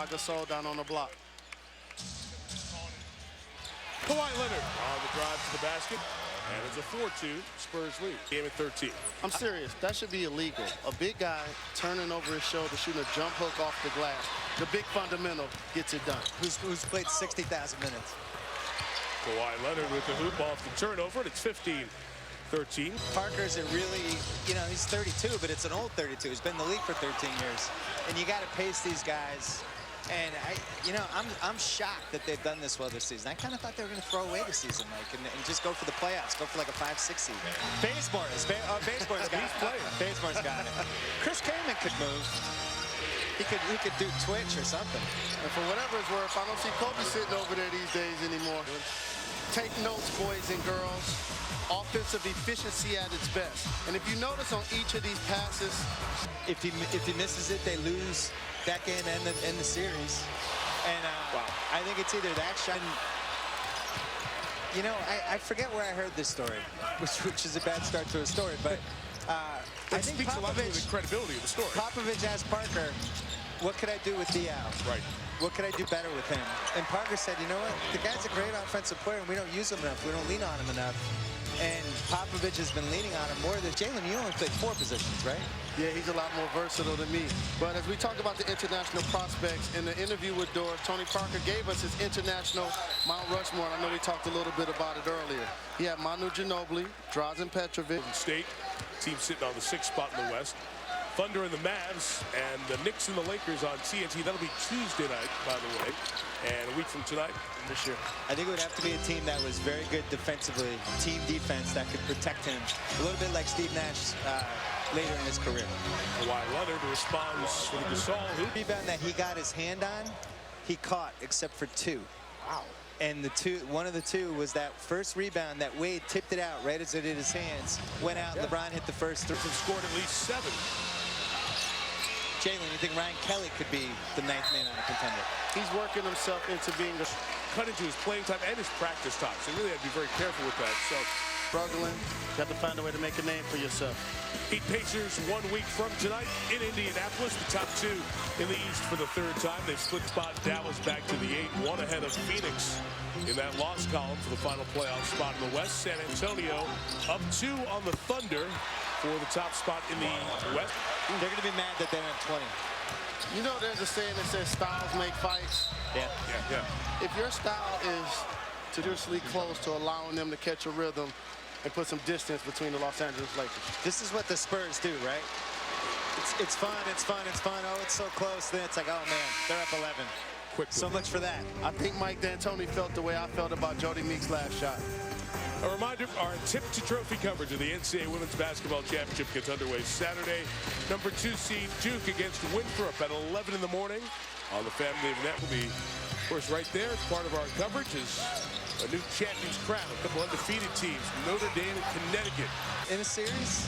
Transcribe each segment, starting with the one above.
Gasol down on the block. Kawhi Leonard on the drive to the basket, and it's a 4-2 Spurs lead. Game at 13. I'm serious. That should be illegal. A big guy turning over his shoulder, shooting a jump hook off the glass. The big fundamental gets it done. Who's played 60,000 minutes. Kawhi Leonard with the hoop off the turnover, and it's 15-13. Parker's a really, he's 32, but it's an old 32. He's been in the league for 13 years. And you got to pace these guys. And I'm shocked that they've done this well this season. I kind of thought they were going to throw away the season, and just go for the playoffs, go for like a 5-6 seed. Bazemore's got it. Bazemore's got it. Chris Kaman could move. He could do Twitch or something. And for whatever it's worth, I don't see Kobe sitting over there these days anymore. Take notes, boys and girls. Offensive efficiency at its best. And if you notice on each of these passes, if he misses it, they lose that game and the series. And wow. I think it's either that shot. I forget where I heard this story, which is a bad start to a story, but I think speaks a lot to the credibility of the story. Popovich asked Parker, "What could I do with Diao? Right. What could I do better with him?" And Parker said, "You know what? The guy's a great offensive player, and we don't use him enough. We don't lean on him enough." And Popovich has been leaning on him more than Jalen. You only played 4 positions, right? Yeah, he's a lot more versatile than me. But as we talk about the international prospects, in the interview with Doris, Tony Parker gave us his international Mount Rushmore. And I know we talked a little bit about it earlier. He had Manu Ginobili, Drazen Petrovic. State team sitting on the 6th spot in the West. Thunder and the Mavs, and the Knicks and the Lakers on TNT. That'll be Tuesday night, by the way, and a week from tonight this year. I think it would have to be a team that was very good defensively, team defense that could protect him, a little bit like Steve Nash later in his career. Kawhi Leonard responds for the Gasol hoop. The rebound that he got his hand on, he caught except for 2. Wow. And one of the 2 was that first rebound that Wade tipped it out right as it hit his hands, went out, and LeBron hit the first 3. And scored at least 7. Jalen, you think Ryan Kelly could be the 9th man on a contender? He's working himself into being cut into his playing time and his practice time. So you really have to be very careful with that. So struggling, you have to find a way to make a name for yourself. Heat Pacers 1 week from tonight in Indianapolis. The top 2 in the East for the 3rd time. They've split spot Dallas back to the 8, 1 ahead of Phoenix in that loss column for the final playoff spot in the West. San Antonio up 2 on the Thunder for the top spot in the West. They're going to be mad that they don't have 20. You know, there's a saying that says styles make fights. Yeah. If your style is traditionally close to allowing them to catch a rhythm and put some distance between the Los Angeles Lakers. This is what the Spurs do, right? It's fun. Oh, it's so close. Then it's like, oh, man, they're up 11. Quickly. So much for that. I think Mike D'Antoni felt the way I felt about Jody Meek's last shot. A reminder, our tip-to-trophy coverage of the NCAA Women's Basketball Championship gets underway Saturday. Number 2 seed Duke against Winthrop at 11 in the morning on the Family of Net. Will be, of course, right there. It's part of our coverage is a new champion's crown. A couple undefeated teams, Notre Dame and Connecticut. In a series,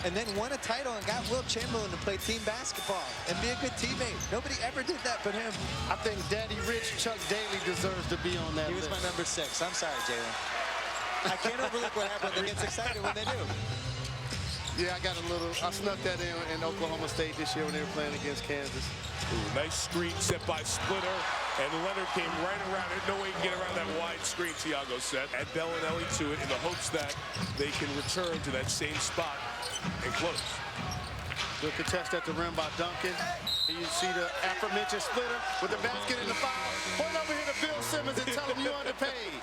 and then won a title and got Will Chamberlain to play team basketball and be a good teammate. Nobody ever did that but him. I think Daddy Rich Chuck Daly deserves to be on that list. He was my number 6. I'm sorry, Jalen. I can't overlook what happens. They get excited when they do. Yeah, I snuck that in Oklahoma State this year when they were playing against Kansas. Ooh, nice screen set by Splitter, and Leonard came right around it. No way he can get around that wide screen Thiago set. Add Bellinelli to it in the hopes that they can return to that same spot and close. Good contest at the rim by Duncan. You see the aforementioned Splitter with the basket in the foul. Point over here to Bill Simmons and tell him you're underpaid.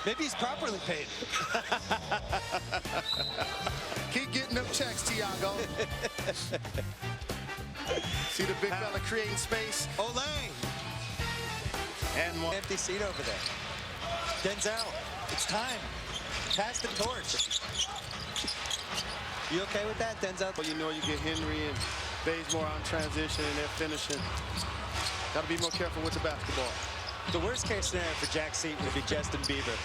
Maybe he's properly paid. Keep getting them checks, Thiago. See the big fella creating space. Olay. And one empty seat over there. Denzel, it's time. Pass the torch. You okay with that, Denzel? Well, you know you get Henry and Bazemore on transition and they're finishing. Got to be more careful with the basketball. The worst case scenario for Jack Seaton would be Justin Bieber.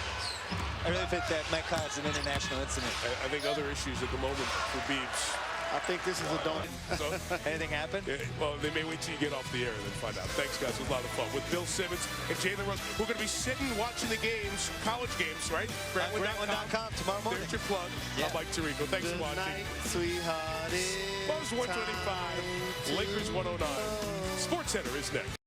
I really think that might cause an international incident. I think other issues at the moment for Biebs. I think this is a don't. So, anything happen? Yeah, well, they may wait till you get off the air and then find out. Thanks, guys. It was a lot of fun. With Bill Simmons and Jalen Rose, we're going to be sitting watching the games, college games, right? Grantland.com tomorrow morning. There's your plug. Yeah. I'm Mike Tirico. Thanks for watching. Good night, sweetheart. Spurs 125, Lakers 109. SportsCenter is next.